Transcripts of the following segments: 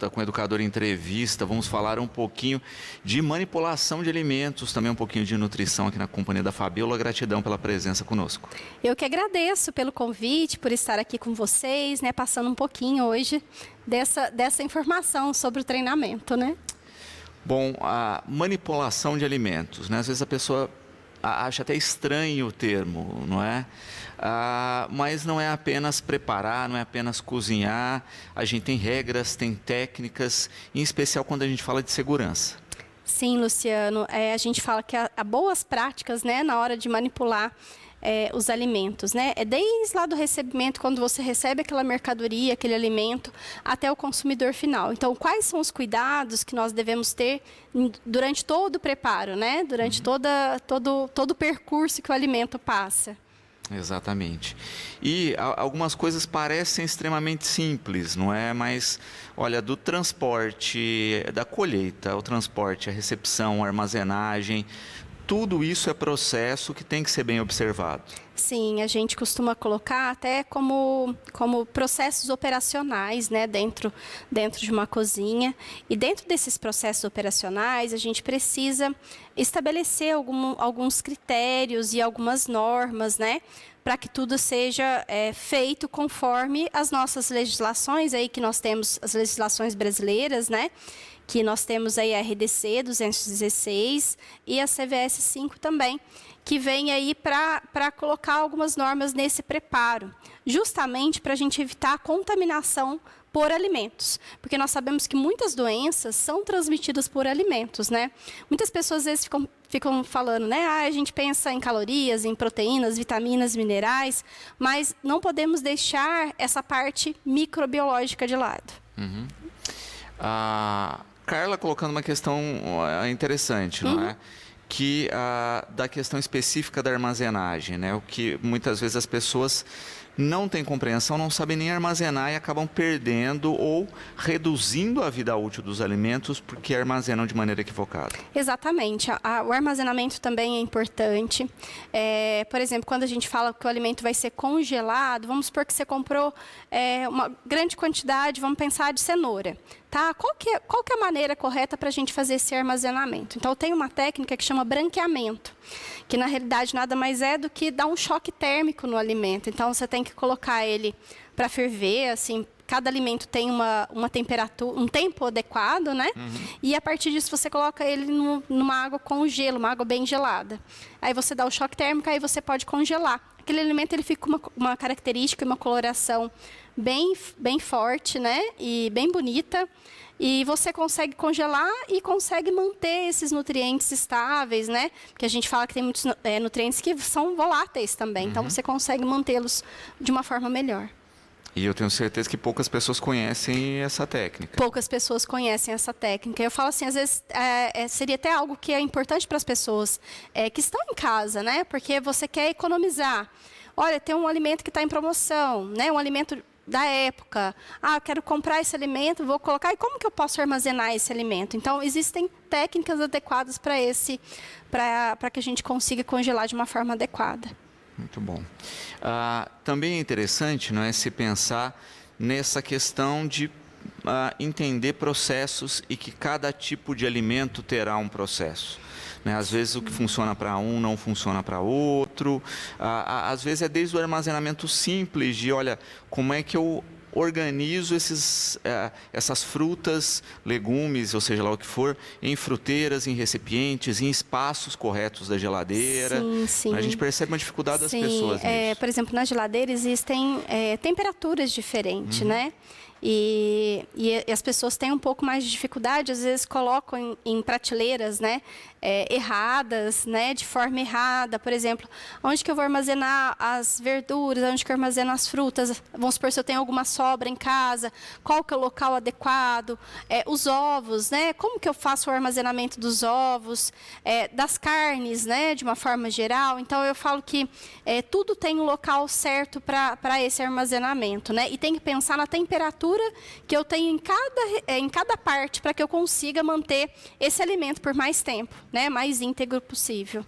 Com o Educador Entrevista, vamos falar um pouquinho de manipulação de alimentos, também um pouquinho de nutrição aqui na companhia da Fabiola. Gratidão pela presença conosco. Eu que agradeço pelo convite, por estar aqui com vocês, né, passando um pouquinho hoje dessa informação sobre o treinamento, né? Bom, a manipulação de alimentos, né? Às vezes a pessoa acha até estranho o termo, não é? Mas não é apenas preparar, não é apenas cozinhar. A gente tem regras, tem técnicas, em especial quando a gente fala de segurança. Sim, Luciano. A gente fala que há boas práticas, né, na hora de manipular os alimentos, né? É desde lá do recebimento, quando você recebe aquela mercadoria, aquele alimento, até o consumidor final. Então, quais são os cuidados que nós devemos ter durante todo o preparo, né? Durante todo o percurso que o alimento passa. Exatamente. E algumas coisas parecem extremamente simples, não é? Mas, olha, do transporte, da colheita, o transporte, a recepção, a armazenagem, tudo isso é processo que tem que ser bem observado. Sim, a gente costuma colocar até como processos operacionais, né, dentro de uma cozinha. E dentro desses processos operacionais, a gente precisa estabelecer alguns critérios e algumas normas, né, para que tudo seja feito conforme as nossas legislações, aí que nós temos as legislações brasileiras, né, que nós temos aí a RDC 216 e a CVS 5 também, que vem aí para colocar algumas normas nesse preparo, justamente para a gente evitar a contaminação por alimentos, porque nós sabemos que muitas doenças são transmitidas por alimentos, né? Muitas pessoas às vezes ficam falando, né? A gente pensa em calorias, em proteínas, vitaminas, minerais, mas não podemos deixar essa parte microbiológica de lado. Uhum. Carla colocando uma questão interessante, não é? Que da questão específica da armazenagem, né? O que muitas vezes as pessoas não têm compreensão, não sabem nem armazenar e acabam perdendo ou reduzindo a vida útil dos alimentos porque armazenam de maneira equivocada. Exatamente. O armazenamento também é importante. Por exemplo, quando a gente fala que o alimento vai ser congelado, vamos supor que você comprou uma grande quantidade, vamos pensar de cenoura. Tá? Qual que é a maneira correta para a gente fazer esse armazenamento? Então, tem uma técnica que chama branqueamento, que na realidade nada mais é do que dar um choque térmico no alimento. Então, você tem que colocar ele para ferver, assim, cada alimento tem uma temperatura, um tempo adequado, né? E a partir disso você coloca ele numa água com gelo, uma água bem gelada. Aí você dá o choque térmico, aí você pode congelar. Aquele alimento ele fica com uma característica e uma coloração bem forte, né? E bem bonita. E você consegue congelar e consegue manter esses nutrientes estáveis, né? Porque a gente fala que tem muitos nutrientes que são voláteis também. Então você consegue mantê-los de uma forma melhor. E eu tenho certeza que poucas pessoas conhecem essa técnica. Poucas pessoas conhecem essa técnica. Eu falo assim, às vezes seria até algo que é importante para as pessoas que estão em casa, né? Porque você quer economizar. Olha, tem um alimento que está em promoção, né? Um alimento da época. Eu quero comprar esse alimento, vou colocar. E como que eu posso armazenar esse alimento? Então, existem técnicas adequadas para que a gente consiga congelar de uma forma adequada. Muito bom. Também é interessante, não é, se pensar nessa questão de entender processos e que cada tipo de alimento terá um processo. Né? Às vezes o que funciona para um não funciona para outro. Às vezes é desde o armazenamento simples de, olha, como é que eu organizo essas frutas, legumes, ou seja lá o que for, em fruteiras, em recipientes, em espaços corretos da geladeira. Sim, sim. A gente percebe uma dificuldade das pessoas nisso. Por exemplo, na geladeira existem temperaturas diferentes, né? E as pessoas têm um pouco mais de dificuldade, às vezes colocam em prateleiras, né, erradas, né, de forma errada. Por exemplo, onde que eu vou armazenar as verduras, onde que eu armazeno as frutas? Vamos supor, se eu tenho alguma sobra em casa, qual que é o local adequado? Os ovos, né, como que eu faço o armazenamento dos ovos? Das carnes, né, de uma forma geral. Então, eu falo que tudo tem um local certo para esse armazenamento, né, e tem que pensar na temperatura que eu tenho em cada parte para que eu consiga manter esse alimento por mais tempo, né, mais íntegro possível.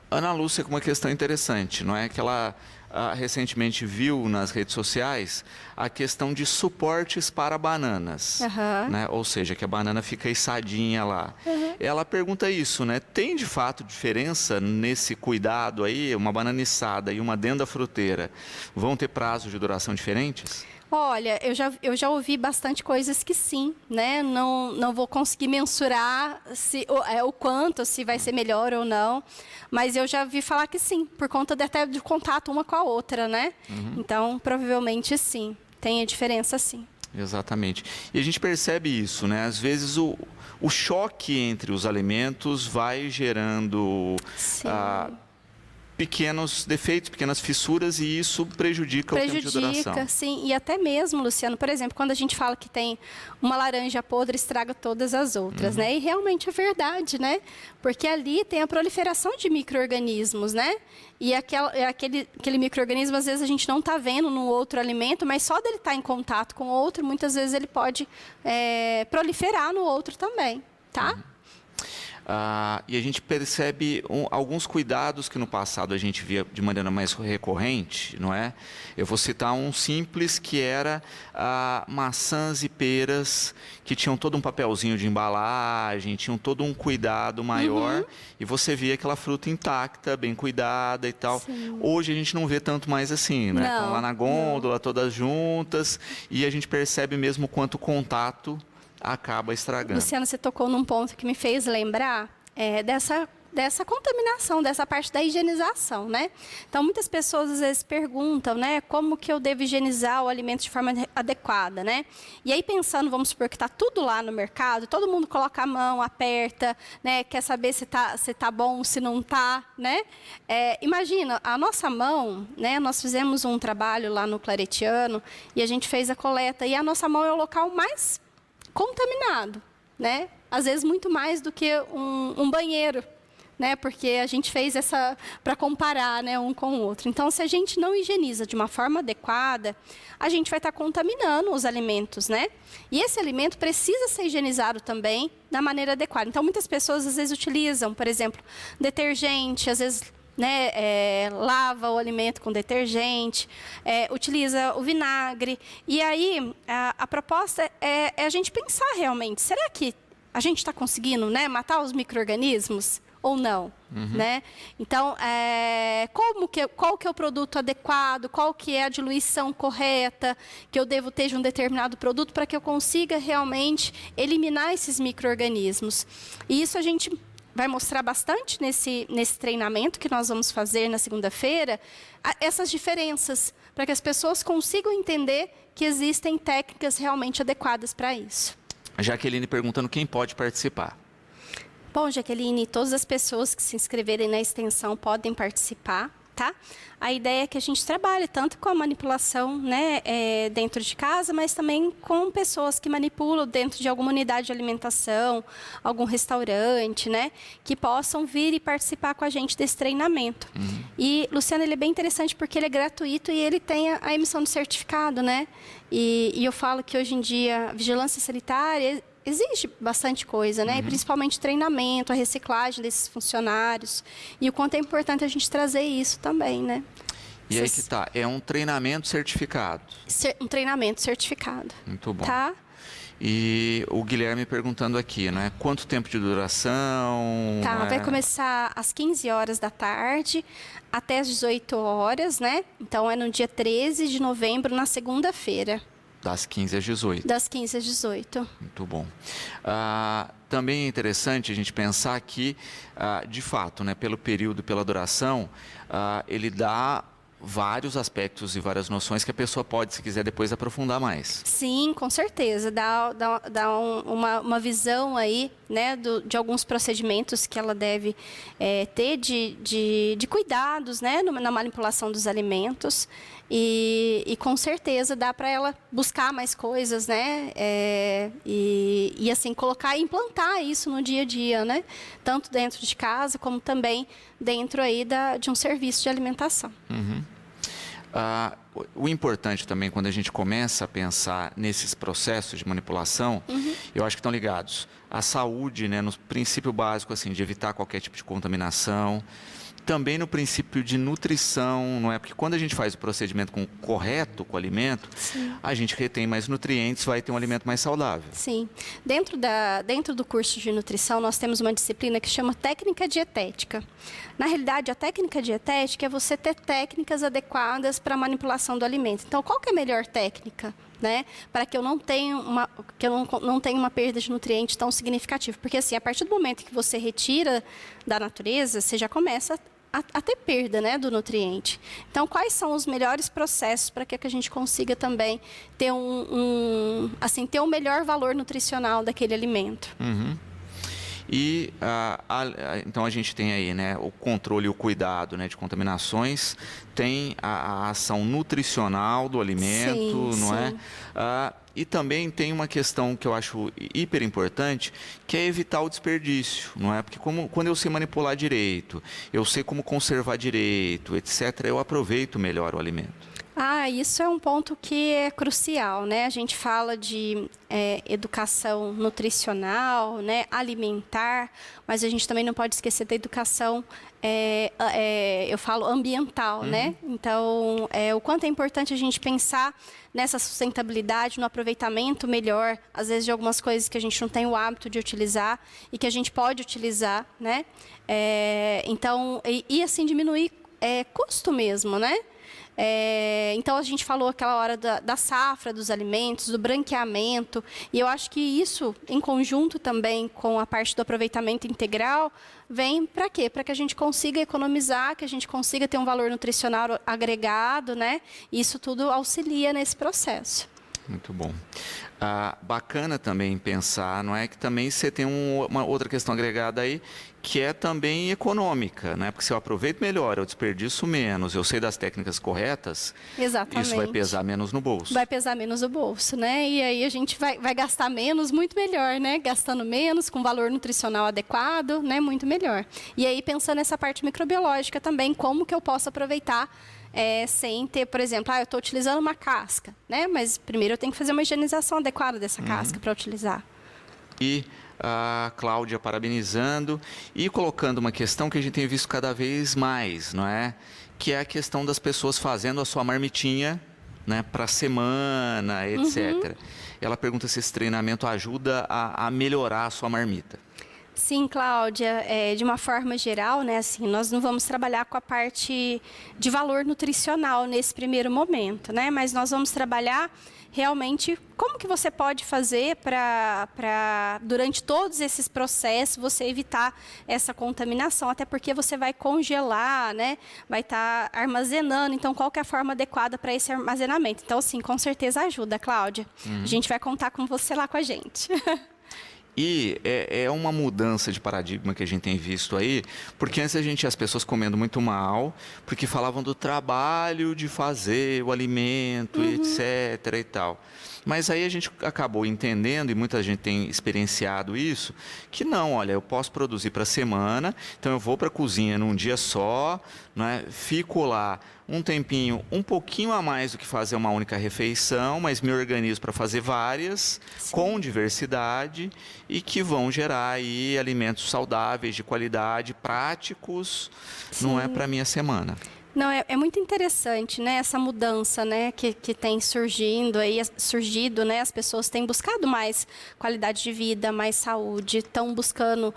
Ana Lúcia com uma questão interessante, não é? Que ela recentemente viu nas redes sociais a questão de suportes para bananas, né? Ou seja, que a banana fica içadinha lá. Ela pergunta isso, né? Tem de fato diferença nesse cuidado aí? Uma banana içada e uma dentro da fruteira vão ter prazos de duração diferentes? Olha, eu já ouvi bastante coisas que sim, né? Não vou conseguir mensurar o quanto, se vai ser melhor ou não, mas eu já vi falar que sim, por conta até de contato uma com a outra, né? Então, provavelmente sim, tem a diferença sim. Exatamente. E a gente percebe isso, né? Às vezes o choque entre os alimentos vai gerando pequenos defeitos, pequenas fissuras, e isso prejudica o tempo de duração. Prejudica, sim. E até mesmo, Luciano, por exemplo, quando a gente fala que tem uma laranja podre, estraga todas as outras, né? E realmente é verdade, né? Porque ali tem a proliferação de micro-organismos, né? E aquele micro-organismo, às vezes, a gente não está vendo no outro alimento, mas só dele estar em contato com o outro, muitas vezes ele pode proliferar no outro também, tá? E a gente percebe alguns cuidados que no passado a gente via de maneira mais recorrente, não é? Eu vou citar um simples, que era maçãs e peras, que tinham todo um papelzinho de embalagem, tinham todo um cuidado maior, e você via aquela fruta intacta, bem cuidada e tal. Sim. Hoje a gente não vê tanto mais assim, né? Não, estão lá na gôndola, todas juntas, e a gente percebe mesmo quanto o contato acaba estragando. Luciano, você tocou num ponto que me fez lembrar dessa contaminação, dessa parte da higienização, né? Então, muitas pessoas às vezes perguntam, né, como que eu devo higienizar o alimento de forma adequada, né? E aí, pensando, vamos supor que está tudo lá no mercado, todo mundo coloca a mão, aperta, né, quer saber se tá bom, se não tá, né? Imagina, a nossa mão, né, nós fizemos um trabalho lá no Claretiano e a gente fez a coleta, e a nossa mão é o local mais contaminado, né? Às vezes muito mais do que um banheiro, né? Porque a gente fez para comparar, né, um com o outro. Então, se a gente não higieniza de uma forma adequada, a gente vai estar contaminando os alimentos, né? E esse alimento precisa ser higienizado também da maneira adequada. Então, muitas pessoas às vezes utilizam, por exemplo, detergente, às vezes, né, lava o alimento com detergente, utiliza o vinagre. E aí, a proposta é a gente pensar realmente, será que a gente está conseguindo, né, matar os micro-organismos ou não? Né? Então, qual que é o produto adequado, qual que é a diluição correta que eu devo ter de um determinado produto para que eu consiga realmente eliminar esses micro-organismos. E isso a gente vai mostrar bastante nesse treinamento que nós vamos fazer na segunda-feira, essas diferenças, para que as pessoas consigam entender que existem técnicas realmente adequadas para isso. A Jaqueline perguntando quem pode participar. Bom, Jaqueline, todas as pessoas que se inscreverem na extensão podem participar, tá? A ideia é que a gente trabalhe tanto com a manipulação, né, dentro de casa, mas também com pessoas que manipulam dentro de alguma unidade de alimentação, algum restaurante, né, que possam vir e participar com a gente desse treinamento. E, Luciano, ele é bem interessante porque ele é gratuito e ele tem a emissão de certificado, né? E eu falo que hoje em dia a vigilância sanitária exige bastante coisa, né? E principalmente treinamento, a reciclagem desses funcionários. E o quanto é importante a gente trazer isso também, né? E aí que tá, é um treinamento certificado. Um treinamento certificado. Muito bom. Tá? E o Guilherme perguntando aqui, né? Quanto tempo de duração? Tá, né? vai começar às 15 horas da tarde até às 18 horas, né? Então, é no dia 13 de novembro, na segunda-feira. Das 15 às 18. Das 15 às 18. Muito bom. Também é interessante a gente pensar que, de fato, né, pelo período, pela duração, ele dá vários aspectos e várias noções que a pessoa pode, se quiser, depois aprofundar mais. Sim, com certeza. Dá uma visão aí, né, de alguns procedimentos que ela deve ter de cuidados, né, na manipulação dos alimentos. E com certeza dá para ela buscar mais coisas, né? E assim, colocar e implantar isso no dia a dia, né? Tanto dentro de casa, como também dentro aí de um serviço de alimentação. O importante também, quando a gente começa a pensar nesses processos de manipulação, eu acho que estão ligados à saúde, né, no princípio básico, assim, de evitar qualquer tipo de contaminação, também no princípio de nutrição, não é? Porque quando a gente faz o procedimento correto com o alimento, a gente retém mais nutrientes, vai ter um alimento mais saudável. Sim. Dentro do curso de nutrição, nós temos uma disciplina que chama técnica dietética. Na realidade, a técnica dietética é você ter técnicas adequadas para a manipulação do alimento. Então, qual que é a melhor técnica? Né, para que eu não tenha uma perda de nutrientes tão significativa. Porque, assim, a partir do momento que você retira da natureza, você já começa a ter perda, né, do nutriente. Então, quais são os melhores processos para que a gente consiga também ter ter um melhor valor nutricional daquele alimento? E então a gente tem aí, né, o controle e o cuidado, né, de contaminações, tem a ação nutricional do alimento, sim, não sim. é? E também tem uma questão que eu acho hiper importante, que é evitar o desperdício, não é? Porque quando eu sei manipular direito, eu sei como conservar direito, etc., eu aproveito melhor o alimento. Isso é um ponto que é crucial, né? A gente fala de educação nutricional, né, alimentar, mas a gente também não pode esquecer da educação, eu falo ambiental, né? Então, o quanto é importante a gente pensar nessa sustentabilidade, no aproveitamento melhor, às vezes de algumas coisas que a gente não tem o hábito de utilizar e que a gente pode utilizar, né? Então, assim, diminuir custo mesmo, né? Então, a gente falou aquela hora da safra dos alimentos, do branqueamento, e eu acho que isso, em conjunto também com a parte do aproveitamento integral, vem para quê? Para que a gente consiga economizar, que a gente consiga ter um valor nutricional agregado, né? E isso tudo auxilia nesse processo. Muito bom. Bacana também pensar, não é? Que também você tem uma outra questão agregada aí, que é também econômica, né? Porque se eu aproveito melhor, eu desperdiço menos, eu sei das técnicas corretas, Exatamente. Isso vai pesar menos no bolso. Vai pesar menos no bolso, né? E aí a gente vai gastar menos, muito melhor, né? Gastando menos, com valor nutricional adequado, né? Muito melhor. E aí pensando nessa parte microbiológica também, como que eu posso aproveitar sem ter, por exemplo, eu estou utilizando uma casca, né? Mas primeiro eu tenho que fazer uma higienização adequada dessa casca para utilizar. E a Cláudia parabenizando e colocando uma questão que a gente tem visto cada vez mais, não é? Que é a questão das pessoas fazendo a sua marmitinha, né, para a semana, etc. Ela pergunta se esse treinamento ajuda a melhorar a sua marmita. Sim, Cláudia, de uma forma geral, né, assim, nós não vamos trabalhar com a parte de valor nutricional nesse primeiro momento, né, mas nós vamos trabalhar realmente como que você pode fazer para durante todos esses processos, você evitar essa contaminação, até porque você vai congelar, né, vai estar armazenando, então qual que é a forma adequada para esse armazenamento. Então, sim, com certeza ajuda, Cláudia. A gente vai contar com você lá com a gente. E é uma mudança de paradigma que a gente tem visto aí, porque antes as pessoas comendo muito mal, porque falavam do trabalho de fazer o alimento, etc. e tal. Mas aí a gente acabou entendendo, e muita gente tem experienciado isso, que não, olha, eu posso produzir para a semana, então eu vou para a cozinha num dia só, né, fico lá um tempinho, um pouquinho a mais do que fazer uma única refeição, mas me organizo para fazer várias, com diversidade, e que vão gerar aí alimentos saudáveis, de qualidade, práticos, não é para a minha semana. Não, é muito interessante, né, essa mudança, né, que tem surgido, né, as pessoas têm buscado mais qualidade de vida, mais saúde, estão buscando,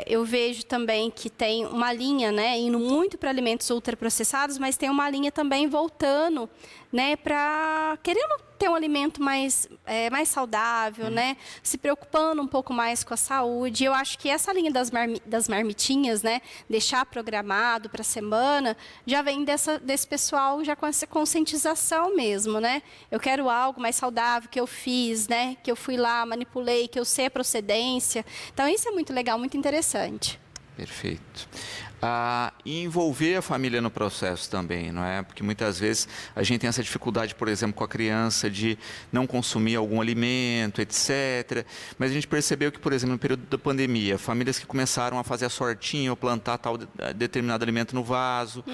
eu vejo também que tem uma linha, né, indo muito para alimentos ultraprocessados, mas tem uma linha também voltando, né, para querendo ter um alimento mais saudável, né, se preocupando um pouco mais com a saúde. Eu acho que essa linha das marmitinhas, né, deixar programado para a semana, já vem desse pessoal já com essa conscientização mesmo, né? Eu quero algo mais saudável, que eu fiz, né, que eu fui lá, manipulei, que eu sei a procedência. Então, isso é muito legal, muito interessante. Perfeito. E envolver a família no processo também, não é? Porque muitas vezes a gente tem essa dificuldade, por exemplo, com a criança de não consumir algum alimento, etc. Mas a gente percebeu que, por exemplo, no período da pandemia, famílias que começaram a fazer a sortinha ou plantar tal determinado alimento no vaso,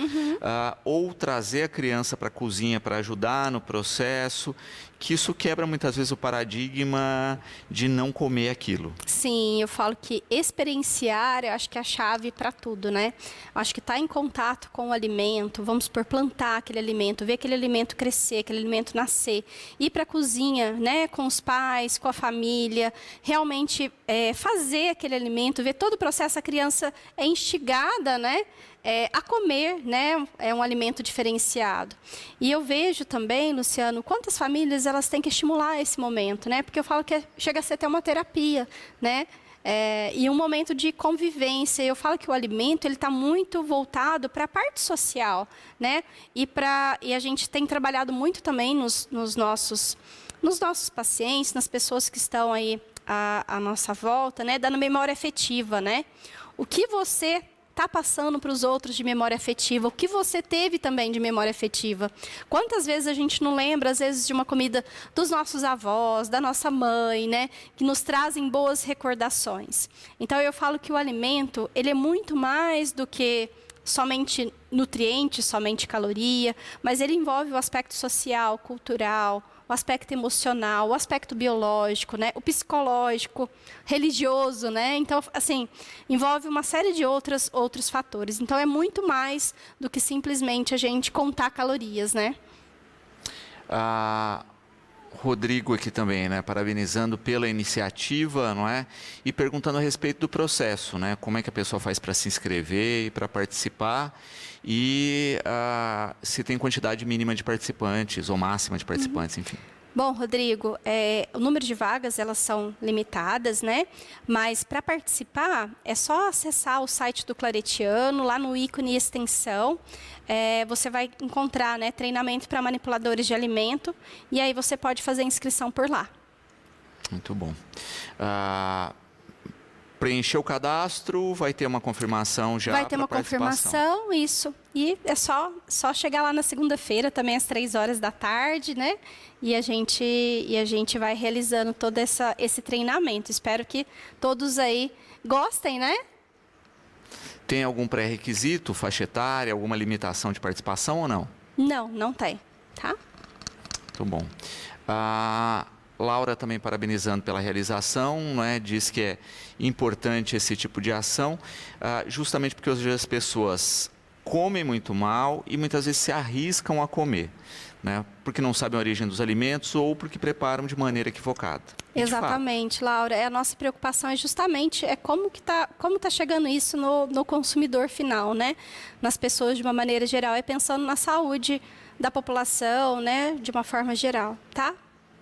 ou trazer a criança para a cozinha para ajudar no processo, que isso quebra muitas vezes o paradigma de não comer aquilo. Sim, eu falo que experienciar, eu acho que é a chave para tudo, né? Acho que estar em contato com o alimento, vamos supor, plantar aquele alimento, ver aquele alimento crescer, aquele alimento nascer, ir para a cozinha, né, com os pais, com a família, realmente fazer aquele alimento, ver todo o processo, a criança é instigada, né, a comer, né, é um alimento diferenciado. E eu vejo também, Luciano, quantas famílias elas têm que estimular esse momento, né, porque eu falo que chega a ser até uma terapia, né, e um momento de convivência. Eu falo que o alimento ele está muito voltado para a parte social, né, e a gente tem trabalhado muito também nos nossos pacientes, nas pessoas que estão aí à nossa volta, né, dando memória afetiva, né, o que você está passando para os outros de memória afetiva, o que você teve também de memória afetiva. Quantas vezes a gente não lembra, às vezes, de uma comida dos nossos avós, da nossa mãe, né, que nos trazem boas recordações. Então, eu falo que o alimento, ele é muito mais do que somente nutriente, somente caloria, mas ele envolve o aspecto social, cultural, o aspecto emocional, o aspecto biológico, né, o psicológico, religioso, né? Então, assim, envolve uma série de outros fatores. Então, é muito mais do que simplesmente a gente contar calorias, né? Rodrigo aqui também, né, parabenizando pela iniciativa, não é? E perguntando a respeito do processo, né? Como é que a pessoa faz para se inscrever e para participar e se tem quantidade mínima de participantes ou máxima de participantes, enfim. Bom, Rodrigo, o número de vagas, elas são limitadas, né? Mas para participar, é só acessar o site do Claretiano, lá no ícone extensão, você vai encontrar, né, treinamento para manipuladores de alimento, e aí você pode fazer a inscrição por lá. Muito bom. Preencher o cadastro, vai ter uma confirmação já. Vai ter uma confirmação, isso. E é só chegar lá na segunda-feira, também às 15h, né? E a gente vai realizando todo esse treinamento. Espero que todos aí gostem, né? Tem algum pré-requisito, faixa etária, alguma limitação de participação ou não? Não, não tem, tá? Muito bom. Laura também parabenizando pela realização, né? Diz que é importante esse tipo de ação, justamente porque hoje as pessoas comem muito mal e muitas vezes se arriscam a comer, né? Porque não sabem a origem dos alimentos ou porque preparam de maneira equivocada. Exatamente, Laura. A nossa preocupação é justamente como tá chegando isso no consumidor final, né? Nas pessoas de uma maneira geral, pensando na saúde da população, né? De uma forma geral, tá?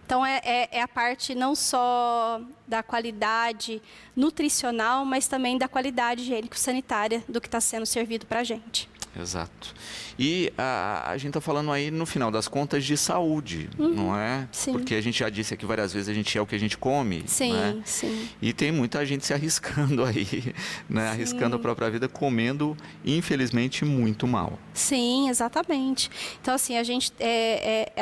Então, é a parte não só da qualidade nutricional, mas também da qualidade higiênico-sanitária do que está sendo servido para a gente. Exato. E a gente está falando aí, no final das contas, de saúde, não é? Sim. Porque a gente já disse aqui várias vezes, a gente é o que a gente come. Sim, né? sim. E tem muita gente se arriscando aí, né? Arriscando a própria vida, comendo, infelizmente, muito mal. Sim, exatamente. Então, assim, a gente,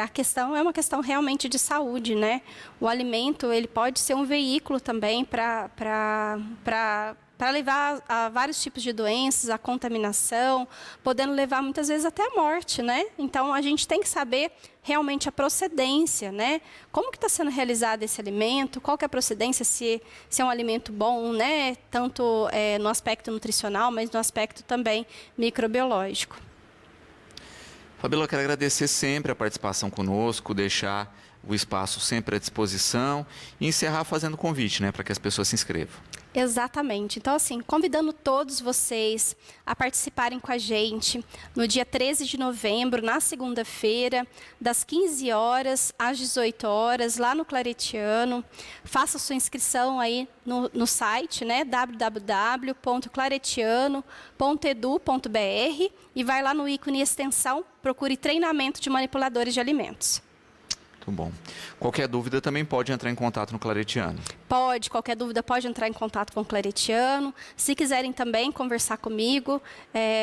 a questão é uma questão realmente de saúde, né? O alimento, ele pode ser um veículo também para levar a vários tipos de doenças, a contaminação, podendo levar muitas vezes até a morte, né? Então, a gente tem que saber realmente a procedência, né? Como que está sendo realizado esse alimento, qual que é a procedência, se é um alimento bom, né? Tanto no aspecto nutricional, mas no aspecto também microbiológico. Fabíola, eu quero agradecer sempre a participação conosco, deixar o espaço sempre à disposição e encerrar fazendo convite, né, para que as pessoas se inscrevam. Exatamente. Então, assim, convidando todos vocês a participarem com a gente no dia 13 de novembro, na segunda-feira, das 15 horas às 18 horas, lá no Claretiano. Faça sua inscrição aí no site, né, www.claretiano.edu.br e vai lá no ícone extensão, procure treinamento de manipuladores de alimentos. Muito bom. Qualquer dúvida também pode entrar em contato no Claretiano. Pode, qualquer dúvida pode entrar em contato com o Claretiano. Se quiserem também conversar comigo,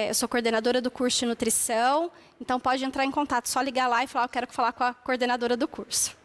eu sou coordenadora do curso de nutrição, então pode entrar em contato, só ligar lá e falar, eu quero falar com a coordenadora do curso.